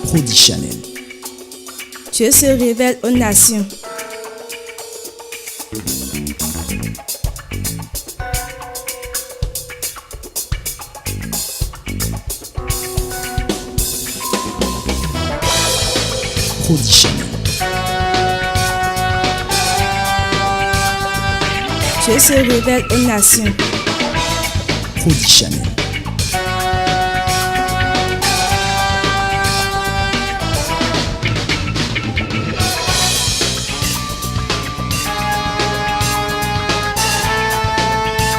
Prodi Channel. Dieu se révèle aux nations. Prodi Channel. Dieu se révèle aux nations. Prodi Channel.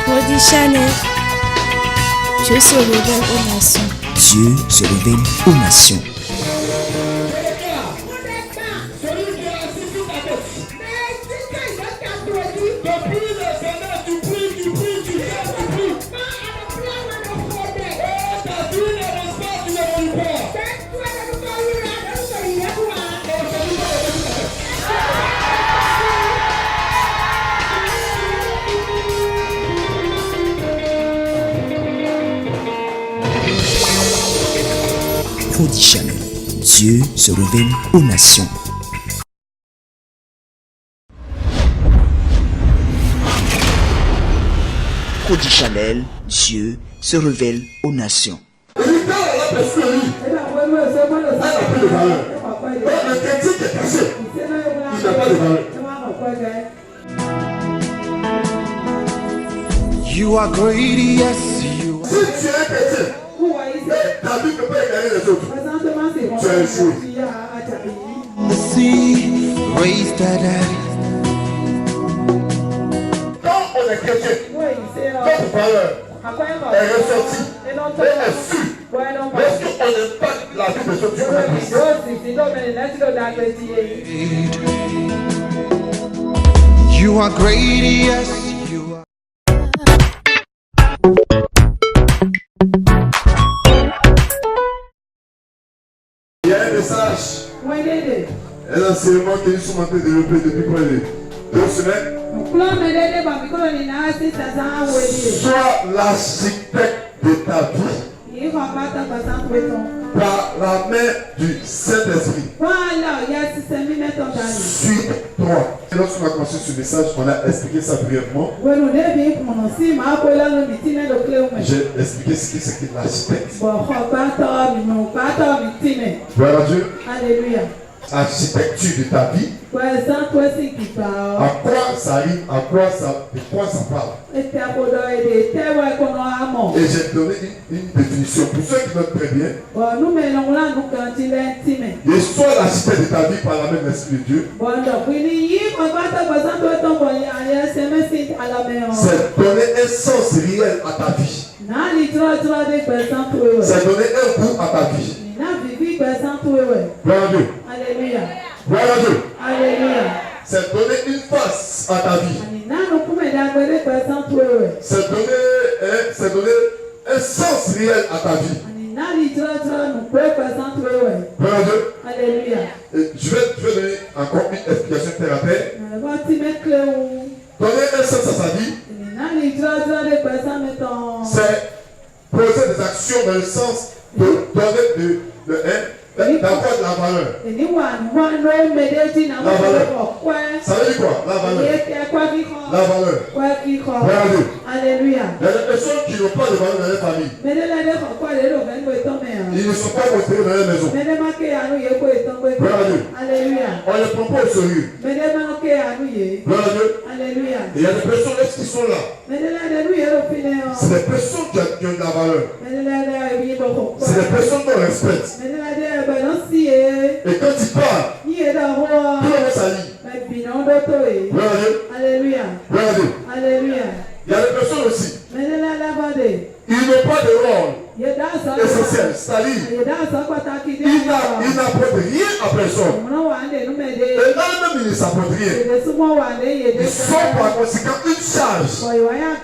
Prodi Channel. Dieu se révèle aux nations. Dieu se révèle aux nations. Prodi Channel. Dieu se révèle aux nations. Prodi Channel. Dieu se révèle aux nations. You are great, yes, you are. Si tu es chrétien, ta vie ne peut pas gagner les autres. Tu as échoué. The sea raised that dead. Quand on est chrétien, notre valeur est ressortie et est sûre. Lorsqu'on impacte la vie de ceux You are great, yes, you are. il y a un message, un enseignement que nous sommes en train de développer depuis près de 2 semaines. Sois l'architecte de ta vie par la main du Saint-Esprit. Suis-toi. Et lorsqu'on a commencé ce message, on a expliqué ça brièvement. J'ai expliqué ce que c'est que l'architecte. Gloire à Dieu. Alléluia. Architecture de ta vie. À quoi ça arrive, de quoi ça parle. Et j'ai donné une définition pour ceux qui notent très bien. Et sois l'architecte de ta vie par la main de l'Esprit de Dieu. C'est donner un sens réel à ta vie. C'est donner un goût à ta vie. Gloire à Dieu. Alléluia. Gloire à Dieu. Alléluia. C'est donner une face à ta vie. C'est donner un sens réel à ta vie. Gloire à Dieu. Alléluia. Et je vais donner encore une explication terre à terre. Donner un sens à sa vie, c'est poser des actions dans le sens de donner d'avoir de la valeur. Ça veut dire quoi? La valeur. La valeur. Voilà. Alléluia. Il y a des personnes qui n'ont pas de valeur dans leur famille. Ils ne sont pas considérés dans leur maison. Voilà. Alléluia. On ne les prend pas au sérieux. Voilà. Alléluia. Et il y a des personnes qui sont là. C'est des personnes qui ont de la valeur. C'est des personnes qu'on respecte. Et quand tu parles, tout le monde s'allie. Alléluia. Alléluia. Il y a des personnes aussi. Ils n'ont pas de rôle essentiel. C'est-à-dire, ils n'apportent rien à personne. Et eux-mêmes, ils ne s'apportent rien. Ils sont par conséquent une charge et un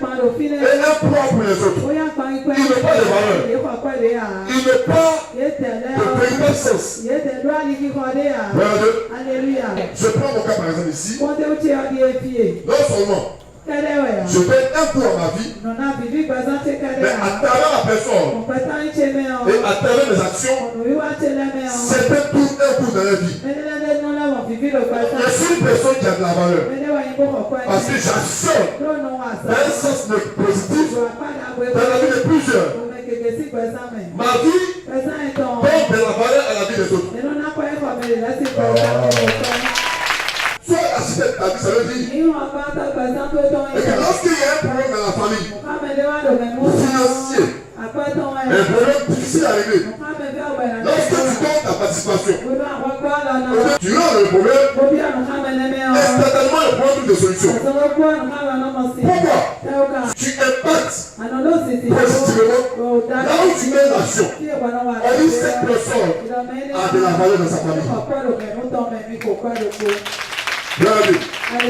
poids pour les autres. Ils n'ont pas de valeur. Ils n'ont pas de véritable sens. Alléluia. Je prends mon cas par exemple ici. Non seulement je fais un coup à ma vie, mais à travers la personne et à travers mes actions, certaines dans la vie. Je suis une personne qui a de la valeur. Parce que j'absorbe dans un sens positif dans la vie de plusieurs. Ma vie porte de la valeur à la vie des autres. Sois architecte, ça veut dire que lorsqu'il y a un problème dans la famille, financier, un problème difficile à régler, lorsque tu donnes ta participation, tu rends le problème, instantanément le problème trouve des solutions. Pourquoi? Tu impactes positivement là où tu mets l'action. On dit cette personne a de la valeur dans sa famille. Regardez,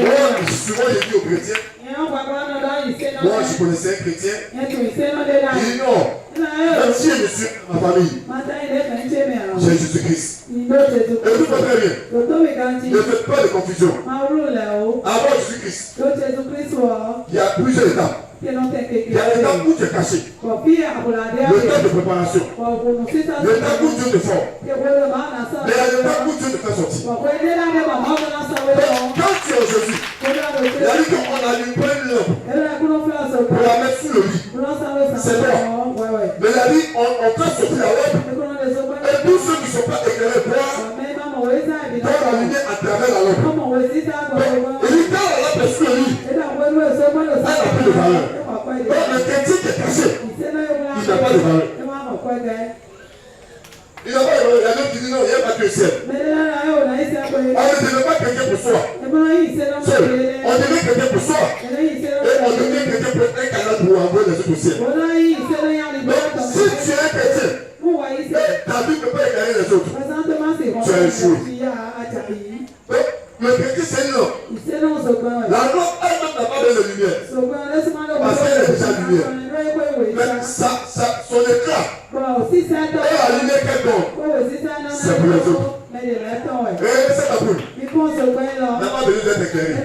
moi, souvent j'ai dit aux chrétiens, moi je connaissais un chrétien, il dit non, même si je suis ma famille, j'ai Jésus-Christ. Et tout va très bien. Ne faites pas de confusion. Avant Jésus-Christ, il y a plusieurs étapes. Il y a l'étape où tu es caché. L'étape de préparation. L'étape où Dieu te forme. Mais il y a l'étape où Dieu te fait sortir. Quand tu es en Jésus, il a dit qu'on allume pas une lampe pour la mettre sous le lit. C'est bon. Mais il a dit on peut sortir la lampe. Et tous ceux qui ne sont pas éclairés voient la lumière à travers la lampe. Il dit quand la lampe est sous le lit, elle n'a plus de valeur. Donc le chrétien qui est caché, il n'a pas de valeur. Il n'a pas de valeur. Il y a d'autres qui disent non, il n'y a pas que le ciel. On ne devait pas chrétien pour soi. On devait chrétien pour soi. Et on devait chrétien pour un canal pour envoyer les autres au ciel. Donc si tu es un chrétien, ta vie ne peut pas éclairer les autres. Tu as échoué. Donc le chrétien c'est une lampe. La lampe elle-même n'a pas de lumière. Parce qu'elle est déjà lumière. Mais son éclat et la lumière qu'elle donne, c'est pour les autres. Et c'est la boule. N'a pas besoin d'être éclairée.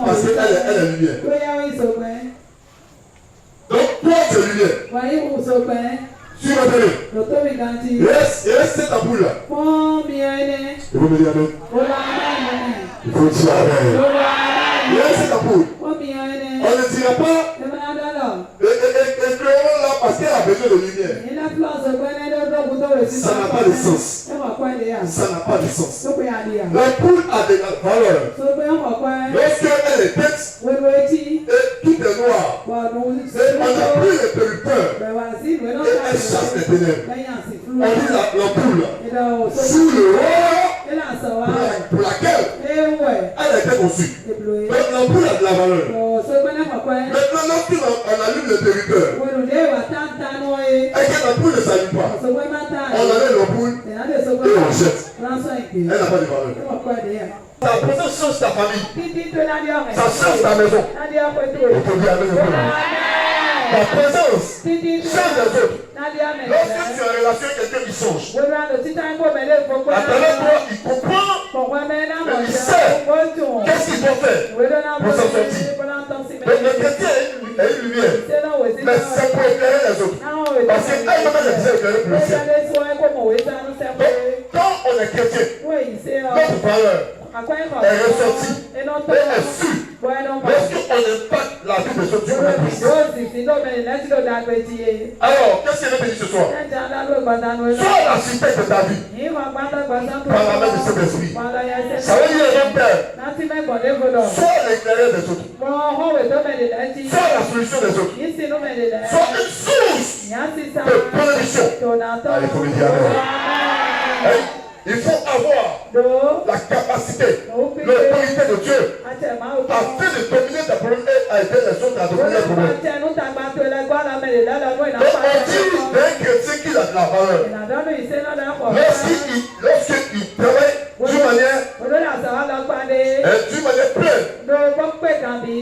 Parce qu'elle est lumière. Donc toi tu es lumière. Tu vas donner. Reste cette boule là. Il faut me dire amen. Il faut dire amen. Reste ta boule. On ne dira pas éclairons là parce qu'elle a besoin de lumière. Ça n'a pas de sens. Ça n'a pas de sens. La poule a de la valeur. Lorsqu'elle est tête et tout est noir, on a pris les perruqueurs et elle chasse les ténèbres. On dit la poule sous le roi pour laquelle elle était conçue. Donc la poule a de la valeur. Maintenant, lorsqu'on allume le perruqueur et que la poule ne s'allume pas, on enlève la poule et on jette. Elle n'a pas de valeur. Ta présence change ta famille. Ça change ta maison. On peut dire avec le ta présence change les autres. Lorsque tu es en relation avec quelqu'un qui change, attends-toi, il comprend et il sait qu'est-ce qu'il faut faire pour s'en sortir. Donc le chrétien est une lumière, mais c'est pour éclairer les autres. Parce qu'elle-même est déjà éclairée pour le ciel. Donc quand on est chrétien, notre valeur est ressortie et est sûre. Lorsqu'on impacte la vie des autres, alors, qu'est-ce qu'il veut dire ce soir? Sois l'architecte de ta vie par la main de cet esprit. Ça veut dire le père. Sois l'éclaireur des autres. Sois la solution des autres. Sois une source de bénédiction. Il faut me dire amen. Il faut avoir la capacité, l'autorité de Dieu afin de dominer ta problème et à aider les autres à dominer les problèmes. Donc on dit d'un chrétien qu'il a de la valeur. Lorsqu'il travaille d'une manière pleine,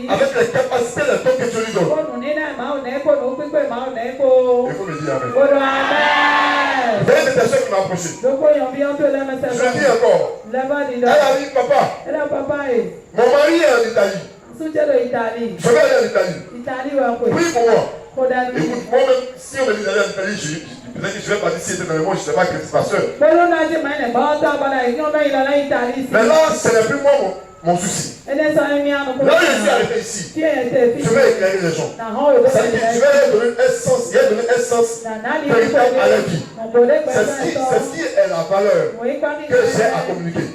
avec les capacités de ton que tu lui donnes. Il faut me dire amen. Vous voyez des personnes qui m'ont approché. Je dis encore. Elle a dit papa. Mon mari est en Italie. Je vais aller en Italie. Prie pour moi. Écoute, moi-même, si on me dit d'aller en Italie, Vous avez dit, je vais partir ici, dans le monde, je ne sais pas que c'est pasteur. Mais là, ce n'est plus moi mon souci. Là, je suis arrivé ici. Je vais éclairer les gens. Ça dit, je vais leur donner un sens, véritable à la vie. C'est ce qui est la valeur que j'ai à communiquer.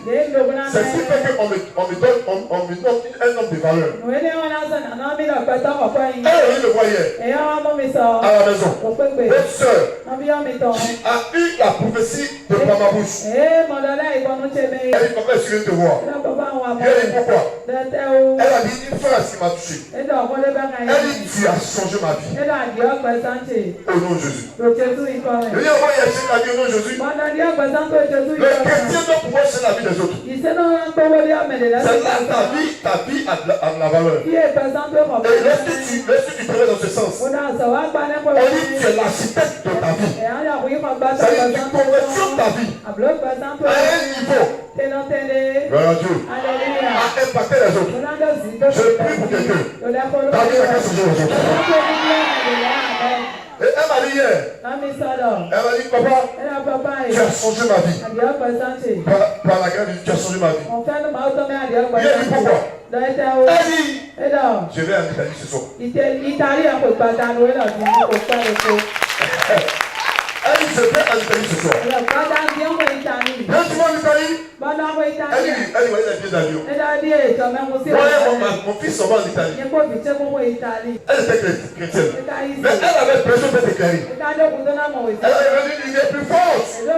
C'est ce qui fait qu'on me donne un homme de valeur. Et il le voyait à la maison. Votre soeur qui a eu la prophétie de par ma bouche. Elle dit, papa, je viens te voir. Pourquoi? Elle a dit une phrase qui m'a touché. Elle dit, tu as changé ma vie. Au nom de Jésus. Le diable va y acheter la vie au nom de Jésus. Le chrétien doit pouvoir changer la vie des autres. C'est là ta vie a de la valeur. Et lorsque tu travailles dans ce sens, on dit tu es l'architecte de ta vie. Ça veut dire tu convertis ta vie à un niveau. Gloire à Dieu. À impacter les autres. Je prie pour quelqu'un. Ta vie n'a qu'à changer les autres. Et elle m'a dit hier. Elle m'a dit, papa, tu as changé ma vie. Par la grâce de Dieu, tu as changé ma vie. Il a dit pourquoi? Elle dit, je vais en Italie ce soir. Elle dit, je vais en Italie ce soir. Quand tu vas en Italie, elle dit, il a des billets d'avion. Mon fils s'en va en Italie. Elle était chrétienne. Mais elle avait besoin d'être éclairée. Elle avait dit, il est plus forte. Elle a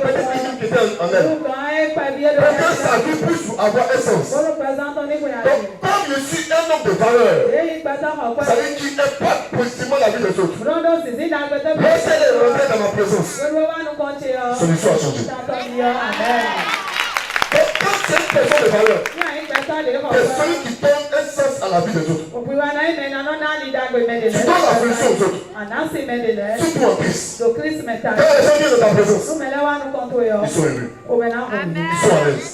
petite fille qui était en elle. Pour que sa vie puisse avoir un sens. Donc, comme je suis un homme de valeur, ça veut dire qu'il impacte positivement la vie des autres. Laissez-les rentrer dans ma présence. Son histoire a changé. Donc, quand c'est une personne de valeur, c'est celui qui donne un sens à la vie des autres. Tu donnes la solution aux autres. Surtout en Christ. Quand les gens viennent de ta présence, ils sont émus. Ils sont à l'aise.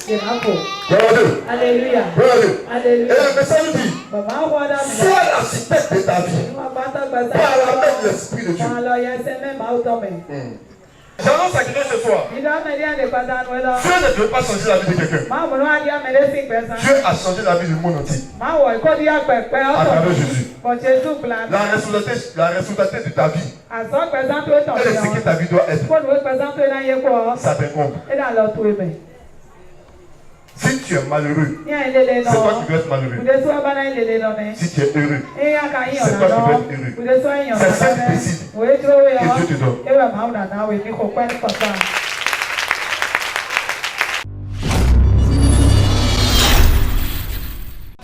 Gloire à Dieu. Alléluia. Gloire à Dieu. Et le message nous dit, sois l'architecte de ta vie par la main de l'Esprit de Dieu. J'annonce à quelqu'un ce soir. Dieu ne veut pas changer la vie de quelqu'un. Dieu a changé la vie du monde entier. À travers Jésus. La responsabilité de ta vie. Elle est ce que ta vie doit être. Ça t'incombe. Si tu es malheureux, c'est toi qui dois être malheureux. Si tu es heureux, c'est toi qui dois être heureux. C'est ça qui décide que Dieu te donne.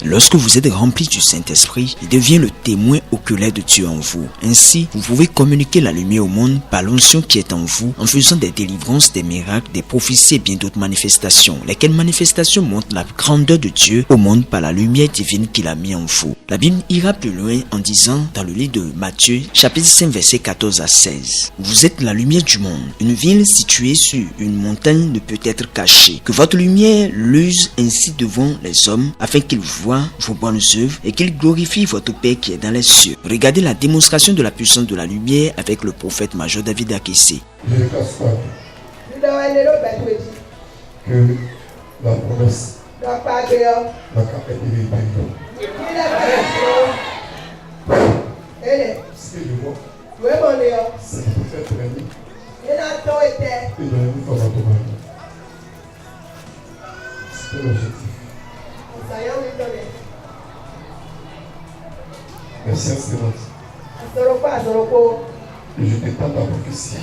Lorsque vous êtes rempli du Saint-Esprit, il devient le témoin oculaire de Dieu en vous. Ainsi, vous pouvez communiquer la lumière au monde par l'onction qui est en vous, en faisant des délivrances, des miracles, des prophéties et bien d'autres manifestations. Lesquelles manifestations montrent la grandeur de Dieu au monde par la lumière divine qu'il a mis en vous. La Bible ira plus loin en disant dans le livre de Matthieu, chapitre 5, versets 14 à 16. Vous êtes la lumière du monde. Une ville située sur une montagne ne peut être cachée. Que votre lumière luise ainsi devant les hommes, afin qu'ils voient vos bonnes œuvres et qu'ils glorifient votre Père qui est dans les cieux. Regardez la démonstration de la puissance de la lumière avec le prophète major David Akesse. Je ne casse pas que la promesse n'a qu'à être réalisée. Ce que je vois, c'est que vous faites traîner et de la vie comme à ton mari. C'est l'objectif. Merci à Stéphane. Et je t'étends ta prophétie.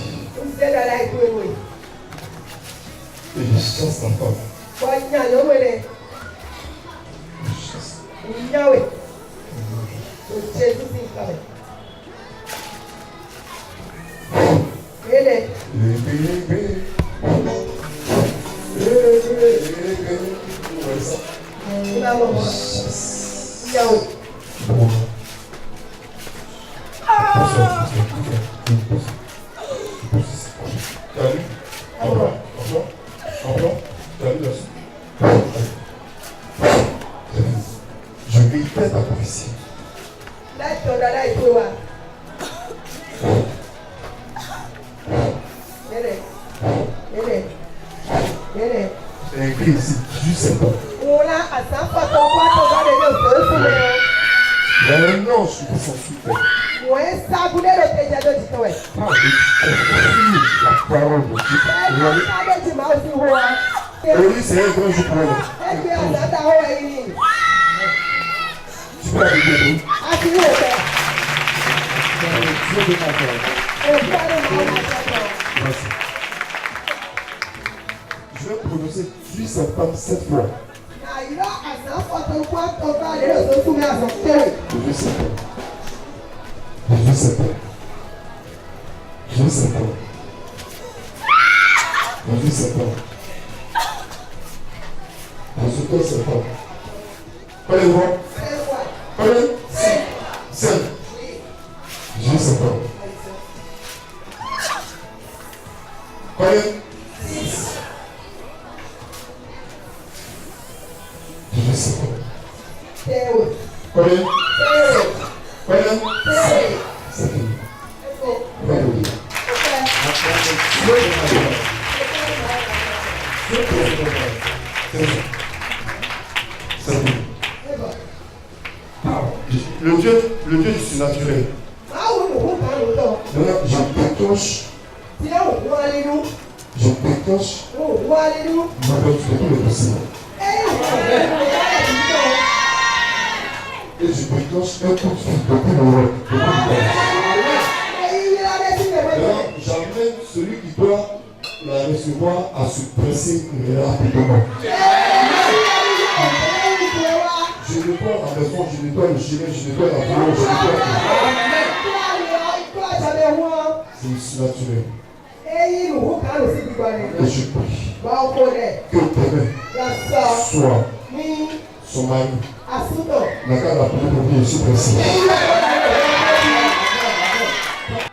Et je chasse ta femme. Je chasse. Je réitère ta prophétie. C'est écrit ici, 18 septembre. Maintenant, je suis sans super. La parole de Dieu. Oui, c'est un grand jour pour moi. Tu peux arriver. Merci. Je vais prononcer 18 septembre 7 fois. 18 septembre. 18 septembre. 18 septembre. 18 septembre. 18 septembre. Allez voir. Allez. 5. 18 septembre. Allez. 18 septembre. Allez. Allez. C'est fini. Alléluia. Le Dieu du surnaturel. Maintenant, je déclenche. Je déclenche. Ma tout le possible. Et je déclenche un coup de fil depuis le rôle. J'amène celui qui doit la recevoir à se presser rapidement. Je nettoie la maison, je nettoie le chemin, je nettoie la boue, je nettoie la c'est surnaturel. Et je prie que demain soit son mari n'a qu'à la prière pour lui, je suis pressé.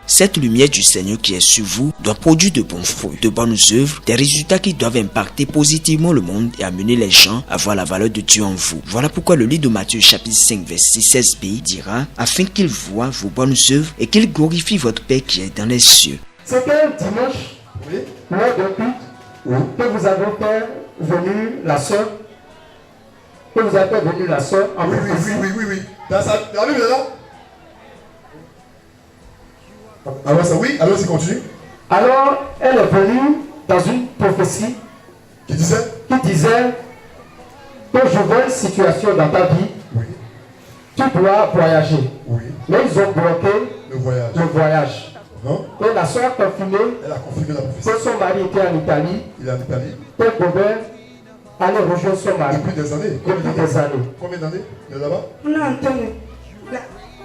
Cette lumière du Seigneur qui est sur vous doit produire de bons fruits, de bonnes œuvres, des résultats qui doivent impacter positivement le monde et amener les gens à voir la valeur de Dieu en vous. Voilà pourquoi le livre de Matthieu chapitre 5 verset 16b dira « Afin qu'ils voient vos bonnes œuvres et qu'ils glorifient votre Père qui est dans les cieux. » C'était un dimanche, lors d'un culte, que vous avez fait venir la soeur. Que vous avez fait venir la soeur en Oui. Dans la Bible est là. Alors ça, oui, alors c'est continue. Alors, elle est venue dans une prophétie qui disait que je vois une situation dans ta vie. Oui. Tu dois voyager. Oui. Mais ils ont bloqué le voyage. Et la soeur a confirmé la prophétie. Que son mari était en Italie. Il est en Italie. Que Gobert allait rejoindre son mari. Depuis des années. Combien d'années de là-bas?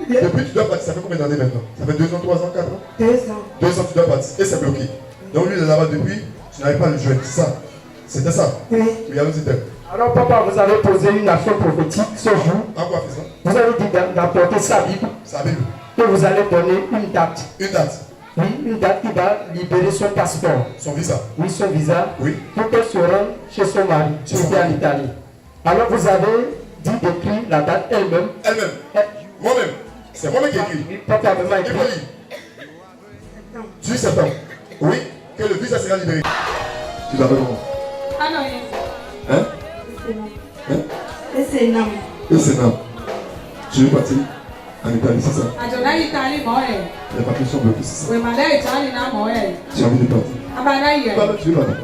Depuis tu dois partir, ça fait combien d'années maintenant? Ça fait 2 ans, 3 ans, 4 ans? 2 ans. 2 ans tu dois partir et c'est bloqué. Donc lui il est là-bas depuis, tu n'arrives pas à le joindre, c'est ça? C'était ça? Oui. Oui, allons-y. Alors papa, vous avez posé une action prophétique ce jour. En quoi fait ça? Vous avez dit d'apporter sa Bible. Sa Bible. Que vous allez donner une date. Une date? Oui, une date qui va libérer son passeport. Son visa? Oui, son visa. Oui. Pour qu'elle se rende chez son mari, qui était en Italie. Alors vous avez dit d'écrire la date elle-même. Elle-même? Moi-même? C'est moi-même qui écris. Papa a même écrit. 18 septembre. Oui, que le visa sera libéré. Tu l'appelles comment? Ah non, hein? Et c'est non. Et c'est non. Tu veux partir en Italie, c'est ça? Les papiers sont bloqués, c'est ça? Tu as envie de partir? Papa, tu veux partir?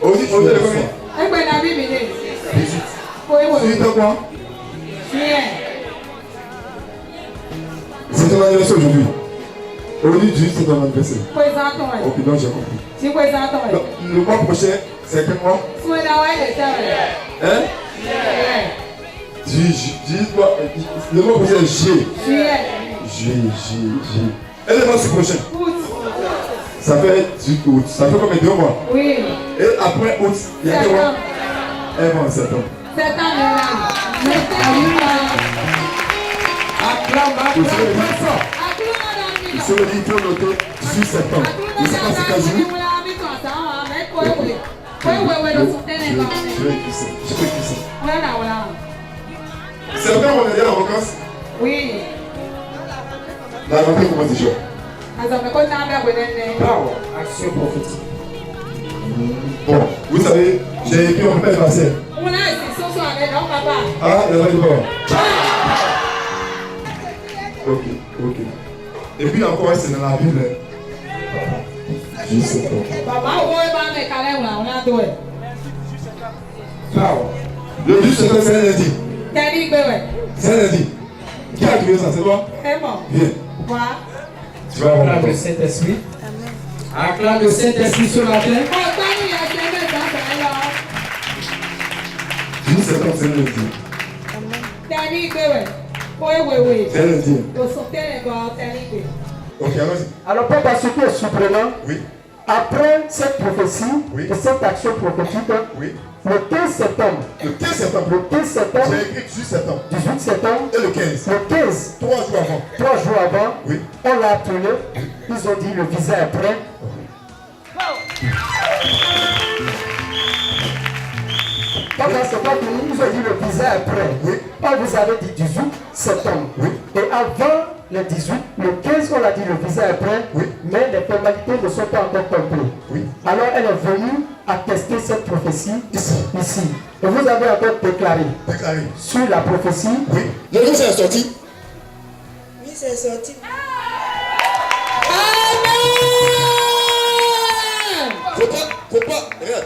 Aujourd'hui, tu veux le combien? 18. Tu dis quoi? C'est ton anniversaire aujourd'hui. Aujourd'hui, 18, c'est ton anniversaire. Ok, donc j'ai compris. Donc, le mois prochain, c'est quel mois? Hein? Le mois prochain, J. Et le mois prochain? Ça fait 18 août. Ça fait combien de mois? Oui. Et après août, il y a quel mois? Un mois en septembre. Sur le livre, il faut noter 18 septembre. Je ne sais pas c'est quel jour. Je vais écrire ça. C'est le temps où on est allé en vacances? Oui. La rentrée comment déjà? Power, action prophétique. Bon, vous savez, j'ai écrit en père passé. Ah, il y a pas. Ok. Et puis encore, c'est dans la Bible. Juste Power. le 10 septembre, c'est un lundi. C'est un lundi. Qui a trouvé ça? C'est toi? Bien. Tu vas Acclame voir. le Saint-Esprit. Acclame le Saint-Esprit ce matin. 10 septembre, c'est un lundi. C'est un lundi. Ok, allons-y. Alors, papa, ce qui est surprenant, Oui. après cette prophétie, Oui. et cette action prophétique, Oui. le 15 septembre, Le 15 septembre. le 15 septembre, J'ai écrit 18 septembre. 18 septembre, Et le 15. le 15, 3 jours avant. 3 jours avant, Oui. on l'a appelé, ils ont dit le visa est prêt. Quand c'est pas fini, ils ont dit le visa est prêt. Oui. On vous avait dit 18 septembre. Oui. Et avant le 18, le 15, on a dit le visa est prêt. Oui. Mais les formalités ne sont pas encore complètes. Oui. Alors elle est venue attester cette prophétie Ici. Et vous avez encore déclaré Déclaré. sur la prophétie. Oui. Le jour c'est sorti. Oui, c'est sorti. Faut pas. Regarde.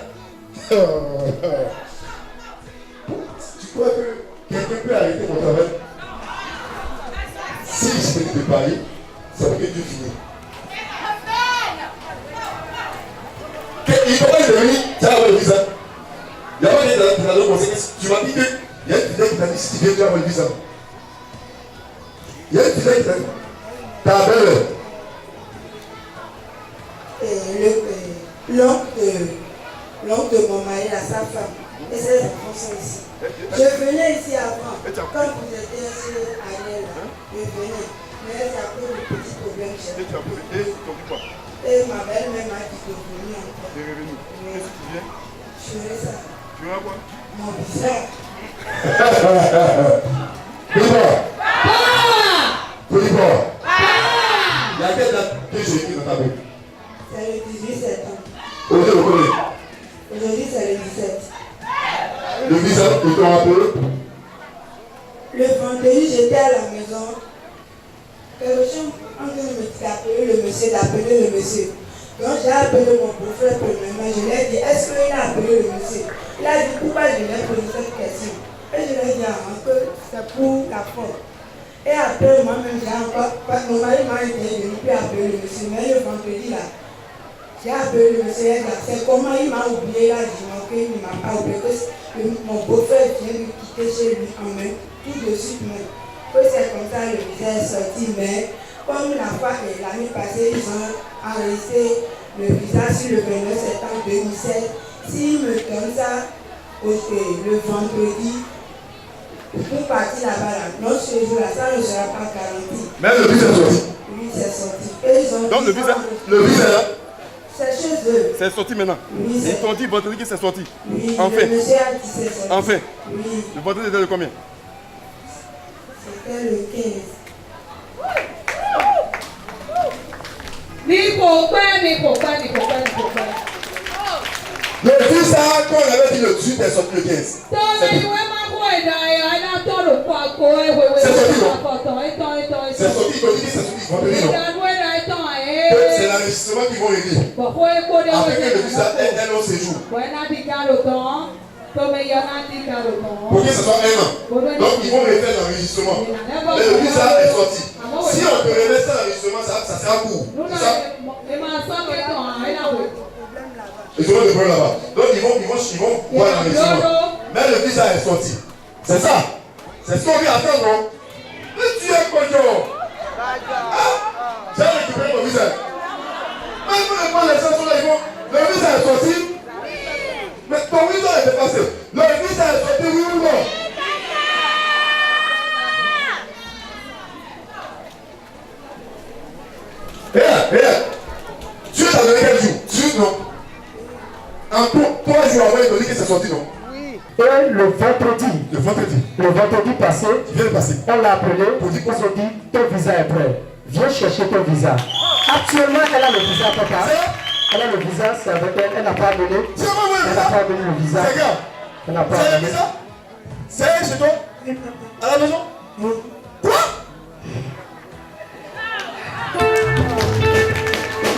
Tu crois que quelqu'un peut arrêter mon travail? Si je t'ai préparé, ça veut dire que Dieu finit. Il ne faut pas devenir, ça va avoir le visa. Il n'y a pas de dans le conseil. Tu m'as dit qu'il y a une fidèle qui t'a dit si tu viens, tu vas avoir le visa. Il y a une fidèle qui t'a dit. Ta belle. L'oncle de mon mari, là, sa femme, et ses enfants sont ici. Je venais ici avant, quand vous étiez chez Ariel, je venais. Mais c'est à cause du petit problème que j'ai. Et ma belle-mère m'a dit de venir encore. Tu es revenu. Qu'est-ce que tu viens? Je ferai ça. Tu veux quoi? Mon bizarre. Polypore. Il y a quelle date que j'ai écrit dans ta Bible? C'est le 18 septembre. Aujourd'hui, le combien? Aujourd'hui, c'est le 17. Le visa, ils t'ont appelé? Le vendredi, j'étais à la maison. Quelque chose, on vient me dire d'appeler le monsieur. Donc j'ai appelé mon beau-frère premièrement. Je lui ai dit, est-ce qu'il a appelé le monsieur? Il a dit, pourquoi je lui ai posé cette question? Et je lui ai dit, que c'est pour la forme. Et après, moi-même, j'ai encore, mon mari m'a dit, je ne peux appeler le monsieur. Mais le vendredi, là, j'ai appelé le monsieur. C'est comment il m'a oublié, là, je dis, ok, il ne m'a pas oublié. Que mon beau-frère vient me quitter chez lui en main, tout de suite même. Que c'est comme ça, le visa est sorti. Mais comme la fois que l'année passée, ils ont enregistré le visa sur le 29 septembre 2007, s'ils me donnent ça le vendredi, pour partir là-bas, là, non, ce jour-là, ça ne sera pas garanti. Mais le visa est sorti. Oui, c'est sorti. Et ils ont Donc dit le visa est là. c'est chez eux. C'est sorti maintenant. Oui, Ils t'ont dit vendredi que c'est sorti. Oui, Enfin. le monsieur a dit c'est sorti. Enfin. Oui, Le vendredi était de combien? c'était le 15. Le visa, quand on avait dit le 18 est sorti le 15. C'est sorti, ils t'ont dit que c'est sorti vendredi, non? C'est l'enregistrement qu'ils vont régler. Afin que le visa ait un long séjour. Pour que ce soit un an. Donc ils vont refaire l'enregistrement. Mais le visa est sorti. Si on te remet ça l'enregistrement, ça sera court. C'est ça? Ils auront des problèmes là-bas. Donc ils vont voir l'enregistrement. Mais le visa est sorti. C'est ça. C'est ce qu'on vient à faire, non? Mais tu es cochon. J'ai récupéré mon visa. Même les gens sont là, ils vont. Le visa est sorti. Mais ton visa est dépassé. Le visa est sorti, oui ou non? Regarde. Tu es donné quel jour? Tu non? En 3 jours avant, il te dit que c'est sorti, non? Et le vendredi Le vendredi passé, qui vient de passer, on l'a appelé pour dire ils ont dit ton visa est prêt. Viens chercher ton visa. Actuellement, elle a le visa, papa. Elle a le visa, c'est avec elle. Elle n'a pas amené. Elle n'a pas amené le visa. Elle n'a pas amené. C'est chez toi? À la maison? Quoi?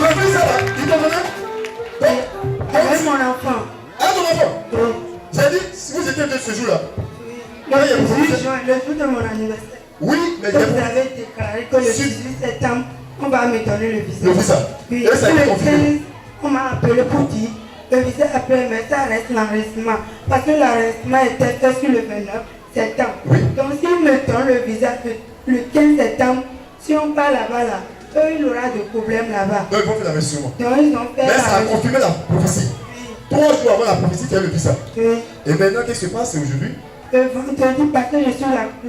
Le visa là, il t'a donné? Avec mon enfant. Avec ton enfant? J'ai dit, si vous étiez de ce jour-là. Le jour de mon anniversaire. Oui, mais vous avez déclaré que le 18 septembre, on va me donner le visa. Le visa. Puis, et ça a été confirmé. On m'a appelé pour dire le visa après, mais ça reste l'enregistrement. Parce que l'enregistrement était fait sur le 29 septembre. Oui. Donc, s'ils me donnent le visa le 15 septembre, si on part là-bas, là, eux, il aura des problèmes là-bas. Donc, ils vont faire l'investissement. Donc, ils ont fait. Mais ça a confirmé la prophétie. 3 jours avant la prophétie, tu as le visa. Oui. Et maintenant, qu'est-ce qui se passe aujourd'hui? Vendredi, parce que je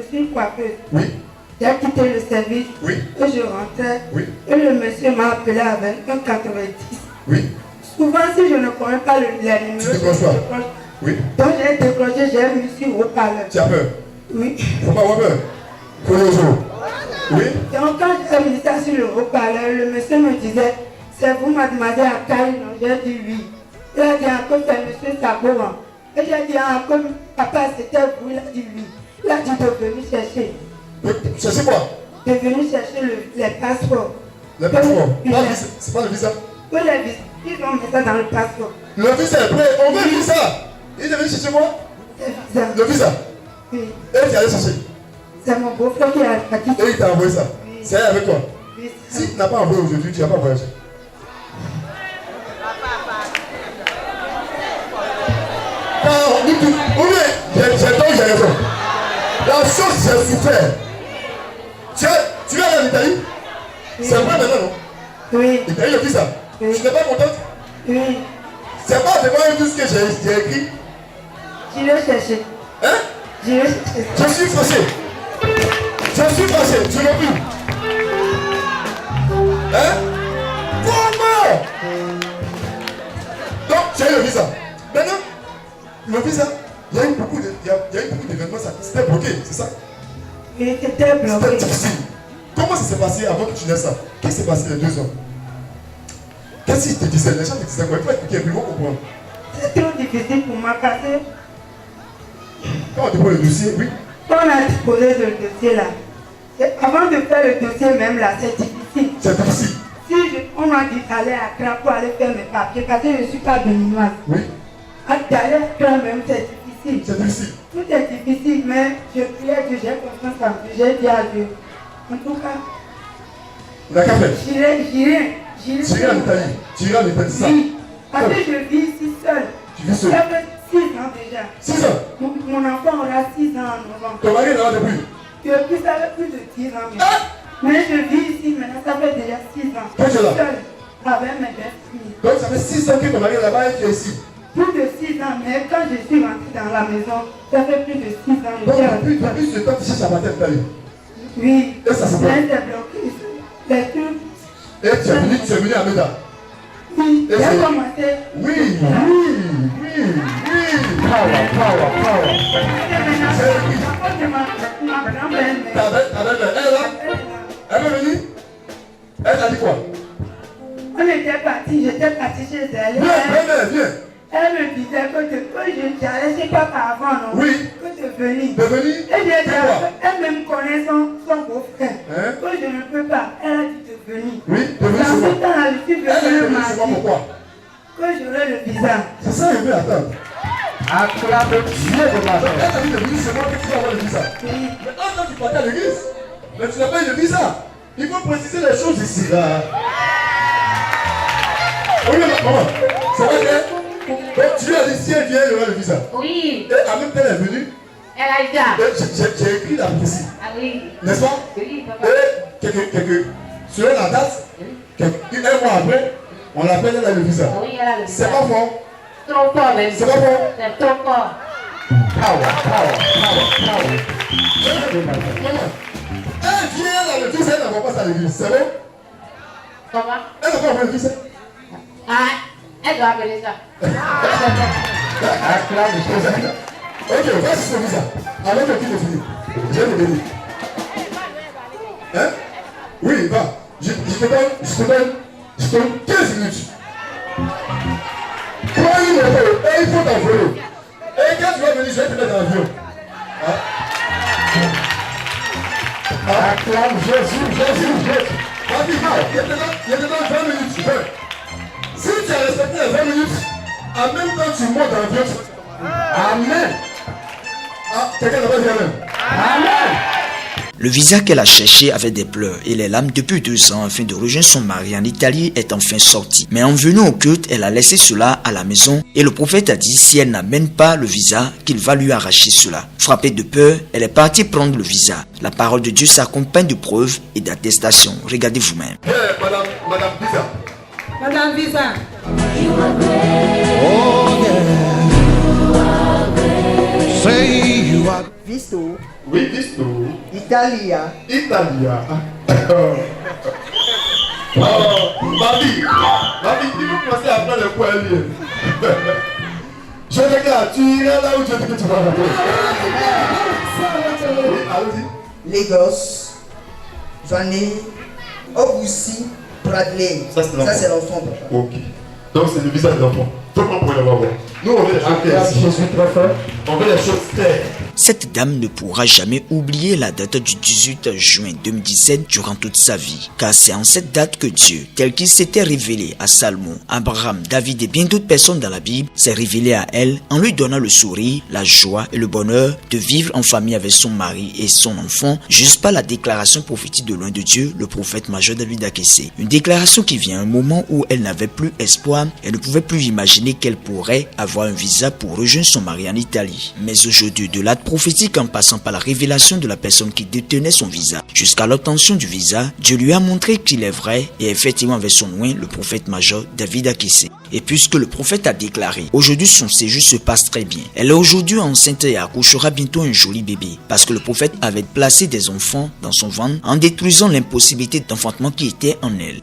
suis coiffeuse. Oui. J'ai quitté le service. Oui. Et je rentrais. Oui. Et le monsieur m'a appelé avec un 90. Oui. Souvent, si je ne connais pas les numéros, Tu décroches pas. Oui. Donc j'ai décroché, j'ai mis sur haut-parleur. Tu as peur? Oui. Faut pas avoir peur. Faut le jour. Oui. Donc quand j'ai mis ça sur le haut-parleur, le monsieur me disait, c'est vous mademoiselle Akari? Non, j'ai dit oui. Il a dit encore c'est monsieur Sabouran. Et j'ai dit encore papa c'était vous, il a dit oui. Il a dit de venir chercher. Chercher quoi? De venir chercher les passeports. Le passeport? C'est pas le visa? Oui, les visas. Ils vont mettre ça dans le passeport. Le visa est prêt. On veut le visa. Il est venu chercher quoi? Le visa. Oui. Et tu allais chercher? C'est mon beau-frère qui a dit. Et il t'a envoyé ça? Oui. C'est avec toi? Oui. Si tu n'as pas envoyé aujourd'hui, tu n'as pas voyagé. Oui, j'ai raison. La chose, j'ai souffert. Tu vas aller en Italie? Oui. C'est vrai maintenant, non? Oui. Italie, le visa. Oui. Tu n'es pas contente? Oui. C'est pas devant tout ce que j'ai écrit. J'irai chercher. Hein? J'irai chercher. Je suis fâché. Je suis fâché. Tu l'as vu? Hein? Comment? Donc, j'ai eu le visa. Maintenant, le visa, il y a eu beaucoup d'événements, c'était bloqué, c'est ça? Oui, c'était C'était bloqué. difficile. Comment ça s'est passé avant que tu naisses ça? Qu'est-ce qui s'est passé les 2 ans? Qu'est-ce qu'ils te disaient? Les gens te disaient quoi? Il faut expliquer, puis ils vont comprendre. C'est trop difficile pour moi parce que Quand on dépose le dossier, oui. quand on a déposé le dossier là, avant de faire le dossier même là, c'est difficile. C'est difficile. Si on m'a dit d'aller à Accra pour aller faire mes papiers, parce que je ne suis pas béninoise. Oui. D'aller à Accra même, c'est difficile. C'est difficile. Tout est difficile, mais je priais que j'ai confiance en Dieu, j'ai dit à Dieu. En tout cas, On a qu'à faire. j'irai Tu iras en Italie. Tu iras en Italie, c'est ça? Oui, parce que je vis ici seule. Tu vis seul. Ça fait 6 ans déjà. 6 ans. Mon enfant aura 6 ans en novembre. Ton mari est là depuis. Depuis ça fait plus de 10 ans. Ah! Mais je vis ici maintenant, ça fait déjà 6 ans. Toi, tu es là? Seule, avec mes 2 filles. Donc ça fait 6 ans que ton mari est là-bas et tu es ici. Plus de 6 ans, mais quand je suis rentrée dans la maison, ça fait plus de 6 ans. Donc depuis ce temps, tu cherches à partir d'Italie. Oui. Et ça se Mais fait. c'est bloqué. Les trucs. Et tu es venu à Meda. Oui, Et j'ai c'est- commencé. Oui. Et maintenant, C'est oui. à cause de ma grand-mère. Elle est là. Elle est venue. Elle t'a dit quoi? On était partis, j'étais partie chez elle. Viens. Elle me disait que j'allais chez papa avant, non? Oui. Que de venir. T'es venu? Et j'ai dit, Fais quoi? elle-même connaît son beau-frère. Hein? Que je ne peux pas. Elle a dit de venir. Oui, t'es venu Dans chez ce moi. temps-là, je suis Elle est venue le venue chez moi, mardi. pourquoi? Que j'aurai le visa. C'est ça, il veut attendre. Acclame Dieu de ma Elle mère. a dit de venir chez moi que tu vas avoir le visa. Oui. Maintenant, quand tu partais à l'église, mais tu n'as pas eu le visa. Il faut préciser les choses ici, là. Oui, maman, c'est vrai que donc, tu as dit si elle vient, il y aura le visa. Oui, Et en même temps, elle est venue. elle a dit ça. J'ai écrit la prophétie, Ah oui, n'est-ce pas? oui, papa. Et selon la date, un mois après, on l'appelle, elle a le visa. Oui, elle a le C'est visa. pas fort. Trop fort même. C'est pas fort. C'est trop fort. Elle vient, elle a le visa, elle n'envoie pas ça à l'église. C'est bon? Comment? Elle n'a pas envoyé le visa. Ah, elle doit appeler ça. Acclame Jésus. Ok, va sur le visa. Avec le qui de finir. Je vais le bénir. Hein? Oui, va. Je te donne 15 minutes. Prends une moto et il faut t'envoler. Et quand tu vas venir, je vais te mettre dans l'avion. Acclame Jésus. Vas-y, il y a dedans 20 minutes. Si tu as respecté les 20 minutes, en même temps tu montes dans l'avion. Amen. Quelqu'un n'a pas dit amen. Amen. Le visa qu'elle a cherché avec des pleurs et les larmes depuis 2 ans afin de rejoindre son mari en Italie est enfin sorti. Mais en venant au culte, elle a laissé cela à la maison et le prophète a dit si elle n'amène pas le visa, qu'il va lui arracher cela. Frappée de peur, elle est partie prendre le visa. La parole de Dieu s'accompagne de preuves et d'attestations. Regardez vous-même. Madame Visa. Madame Visa. Oh yeah. Say you are. Visto, Oui, visto. Italia. Babi, il faut commencer à prendre le poil. Je regarde, tu iras là où tu veux que tu vas rentrer. Oui, allez-y. Lagos. J'en ai Obusi Bradley. Ça, c'est l'enfant, papa. Ok. Donc c'est le visage de l'enfant. Tout le monde pourrait le voir. Nous, on veut les choses claires. On veut les choses claires. Cette dame ne pourra jamais oublier la date du 18 juin 2017 durant toute sa vie, car c'est en cette date que Dieu, tel qu'il s'était révélé à Salomon, Abraham, David et bien d'autres personnes dans la Bible, s'est révélé à elle en lui donnant le sourire, la joie et le bonheur de vivre en famille avec son mari et son enfant, juste par la déclaration prophétique de loin de Dieu, le prophète major David Akesse. Une déclaration qui vient à un moment où elle n'avait plus espoir et ne pouvait plus imaginer qu'elle pourrait avoir un visa pour rejoindre son mari en Italie. Mais aujourd'hui, de l'acte prophétique en passant par la révélation de la personne qui détenait son visa jusqu'à l'obtention du visa, Dieu lui a montré qu'il est vrai et effectivement avec son loin le prophète major David Akesse. Et puisque le prophète a déclaré, aujourd'hui son séjour se passe très bien. Elle est aujourd'hui enceinte et accouchera bientôt un joli bébé parce que le prophète avait placé des enfants dans son ventre en détruisant l'impossibilité d'enfantement qui était en elle.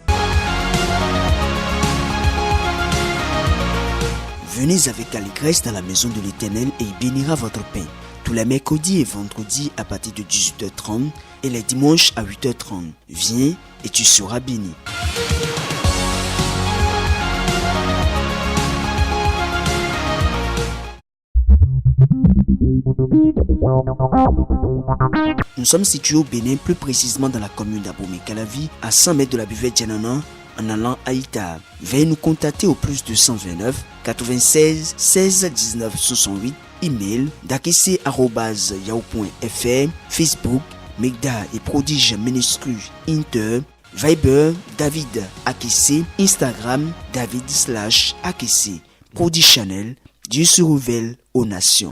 Venez avec allégresse dans la maison de l'Éternel et il bénira votre pain. Tous les mercredis et vendredis à partir de 18h30 et les dimanches à 8h30. Viens et tu seras béni. Nous sommes situés au Bénin, plus précisément dans la commune d'Abomey-Calavi, à 100 mètres de la buvette Djanana, en allant à Ita. Veuillez nous contacter au plus 229 96 16 19 68, email dakesse@yahoo.fr, Facebook Megda et Prodige minuscule Inter, Viber David Akesse, Instagram David/Akesse, Prodige Channel. Dieu se révèle aux nations.